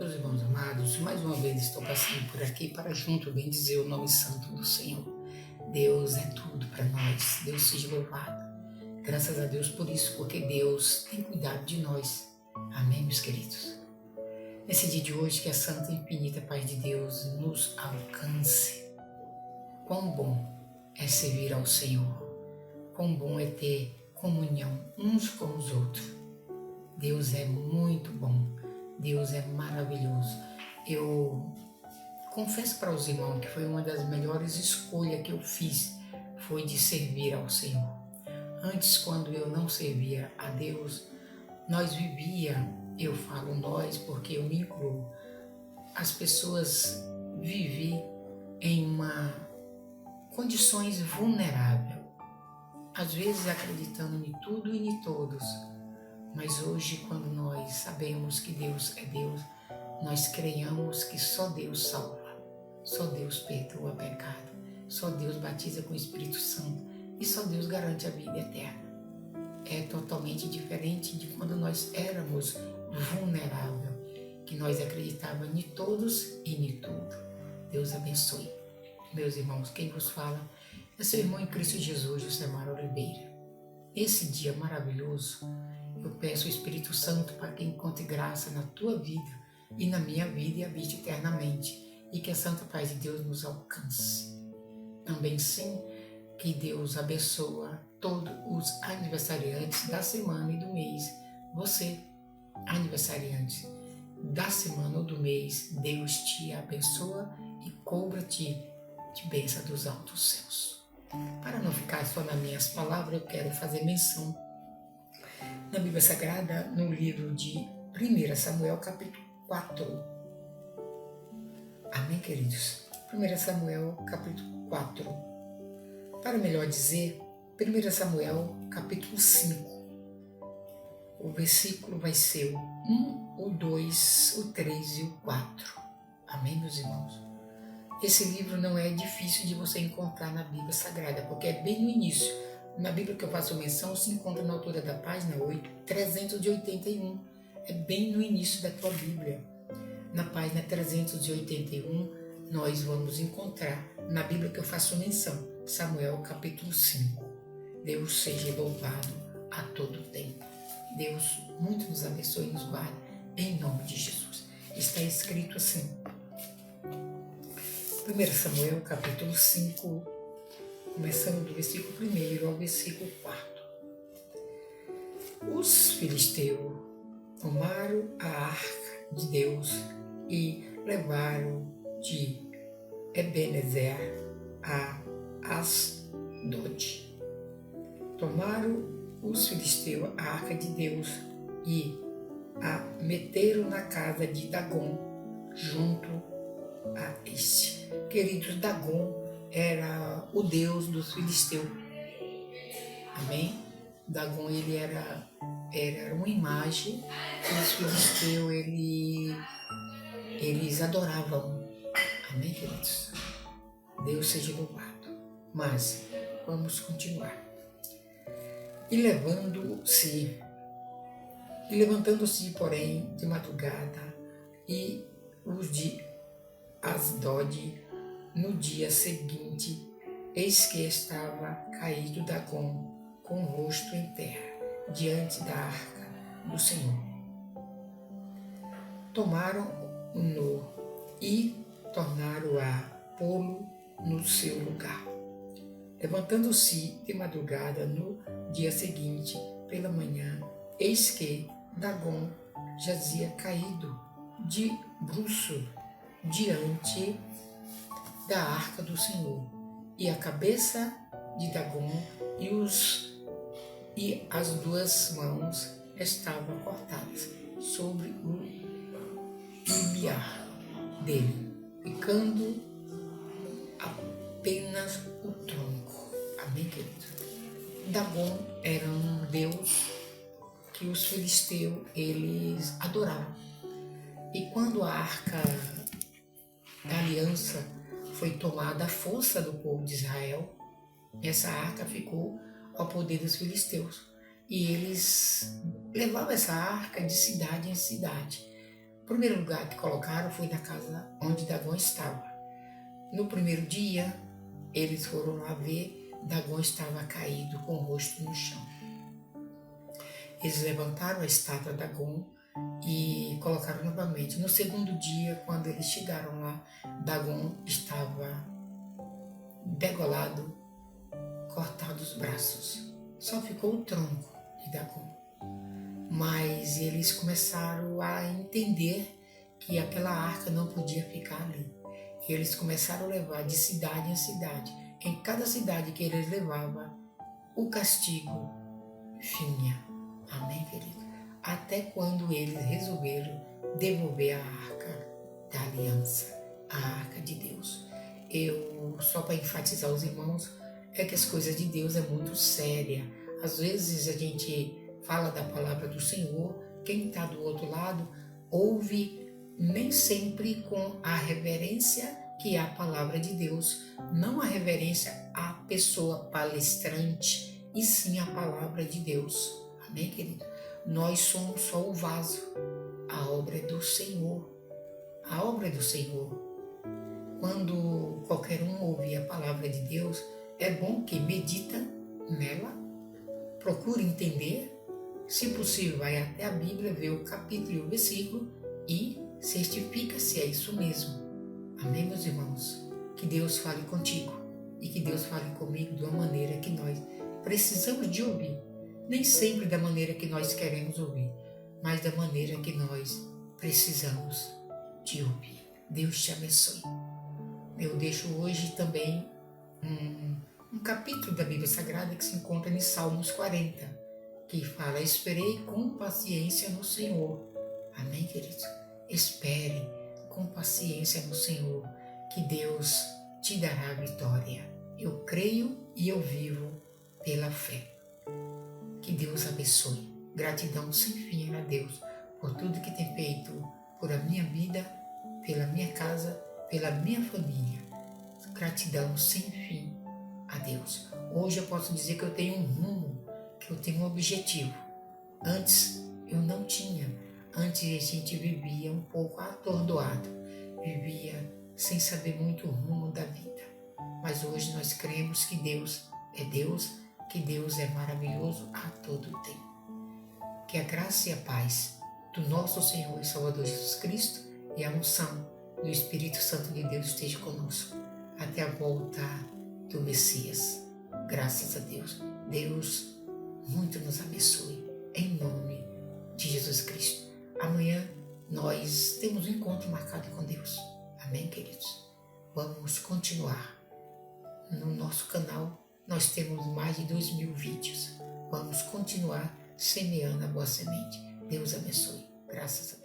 Meus irmãos amados, mais uma vez estou passando por aqui para junto bem dizer o nome santo do Senhor. Deus é tudo para nós, Deus seja louvado. Graças a Deus por isso, porque Deus tem cuidado de nós. Amém, meus queridos? Nesse dia de hoje, que a santa e infinita paz de Deus nos alcance. Quão bom é servir ao Senhor, quão bom é ter comunhão uns com os outros. Deus é muito bom, Deus é maravilhoso. Eu confesso para os irmãos que foi uma das melhores escolhas que eu fiz, foi de servir ao Senhor. Antes, quando eu não servia a Deus, nós eu falo nós porque eu me incluo, as pessoas vivem em condições vulneráveis, às vezes acreditando em tudo e em todos. Mas hoje, quando nós sabemos que Deus é Deus, nós creiamos que só Deus salva, só Deus perdoa pecado, só Deus batiza com o Espírito Santo e só Deus garante a vida eterna. É totalmente diferente de quando nós éramos vulneráveis, que nós acreditávamos em todos e em tudo. Deus abençoe. Meus irmãos, quem vos fala é seu irmão em Cristo Jesus, Josemar Oliveira. Esse dia maravilhoso, eu peço ao Espírito Santo para que encontre graça na tua vida e na minha vida e habite eternamente, e que a santa paz de Deus nos alcance. Também sim, que Deus abençoa todos os aniversariantes da semana e do mês. Você, aniversariante da semana ou do mês, Deus te abençoa e cubra-te de bênção dos altos céus. Para não ficar só nas minhas palavras, eu quero fazer menção na Bíblia Sagrada, no livro de 1 Samuel, capítulo 4. Amém, queridos? 1 Samuel, capítulo 4. Para melhor dizer, 1 Samuel, capítulo 5. O versículo vai ser o 1, o 2, o 3 e o 4. Amém, meus irmãos? Esse livro não é difícil de você encontrar na Bíblia Sagrada, porque é bem no início. Na Bíblia que eu faço menção, se encontra na altura da página 381. É bem no início da tua Bíblia. Na página 381, nós vamos encontrar, na Bíblia que eu faço menção, Samuel capítulo 5. Deus seja louvado a todo tempo. Deus muito nos abençoe e nos guarde, em nome de Jesus. Está escrito assim, 1 Samuel capítulo 5, começando do versículo 1 ao versículo 4. Os filisteus tomaram a arca de Deus e levaram de Ebenezer a Asdod. Tomaram os filisteus a arca de Deus e a meteram na casa de Dagom, junto a este. Queridos, Dagom era o deus dos filisteus. Amém? Dagom, ele era uma imagem que os filisteus eles adoravam. Amém, queridos? Deus seja louvado. Mas vamos continuar. E levantando-se, porém, de madrugada, e os de Asdod, no dia seguinte, eis que estava caído Dagom, com o rosto em terra, diante da arca do Senhor. Tomaram-no e tornaram a pô-lo no seu lugar. Levantando-se de madrugada no dia seguinte, pela manhã, eis que Dagom jazia caído de bruço diante da arca do Senhor, e a cabeça de Dagom e as duas mãos estavam cortadas sobre o limiar dele, ficando apenas o tronco. Amém, querido? Dagom era um deus que os filisteus eles adoravam. E quando a arca da aliança foi tomada à força do povo de Israel, essa arca ficou ao poder dos filisteus. E eles levavam essa arca de cidade em cidade, primeiro lugar que colocaram foi na casa onde Dagom estava. No primeiro dia, eles foram lá ver, Dagom estava caído com o rosto no chão. Eles levantaram a estátua de Dagom e colocaram novamente. No segundo dia, quando eles chegaram lá, Dagom estava degolado, cortado os braços. Só ficou o tronco de Dagom. Mas eles começaram a entender que aquela arca não podia ficar ali. E eles começaram a levar de cidade em cidade. Em cada cidade que eles levavam, o castigo vinha. Amém, querido? Até quando eles resolveram devolver a arca da aliança, a arca de Deus. Só para enfatizar os irmãos, é que as coisas de Deus é muito séria. Às vezes a gente fala da palavra do Senhor, quem está do outro lado ouve nem sempre com a reverência que é a palavra de Deus, não a reverência à pessoa palestrante, e sim a palavra de Deus. Amém, querido? Nós somos só o vaso, a obra é do Senhor. A obra é do Senhor. Quando qualquer um ouvir a palavra de Deus, é bom que medita nela, procure entender, se possível vai até a Bíblia, vê o capítulo e o versículo e certifica se é isso mesmo. Amém, meus irmãos? Que Deus fale contigo e que Deus fale comigo de uma maneira que nós precisamos de ouvir. Nem sempre da maneira que nós queremos ouvir, mas da maneira que nós precisamos de ouvir. Deus te abençoe. Eu deixo hoje também um capítulo da Bíblia Sagrada que se encontra em Salmos 40, que fala: esperei com paciência no Senhor. Amém, queridos? Espere com paciência no Senhor, que Deus te dará a vitória. Eu creio e eu vivo pela fé. Que Deus abençoe. Gratidão sem fim a Deus por tudo que tem feito por a minha vida, pela minha casa, pela minha família. Gratidão sem fim a Deus. Hoje eu posso dizer que eu tenho um rumo, que eu tenho um objetivo. Antes eu não tinha. Antes a gente vivia um pouco atordoado, vivia sem saber muito o rumo da vida. Mas hoje nós cremos que Deus é Deus, que Deus é maravilhoso a todo tempo. Que a graça e a paz do nosso Senhor e Salvador Jesus Cristo e a unção do Espírito Santo de Deus esteja conosco até a volta do Messias. Graças a Deus. Deus muito nos abençoe. Em nome de Jesus Cristo. Amanhã nós temos um encontro marcado com Deus. Amém, queridos? Vamos continuar. No nosso canal nós temos mais de 2.000 vídeos. Vamos continuar semeando a boa semente. Deus abençoe. Graças a Deus.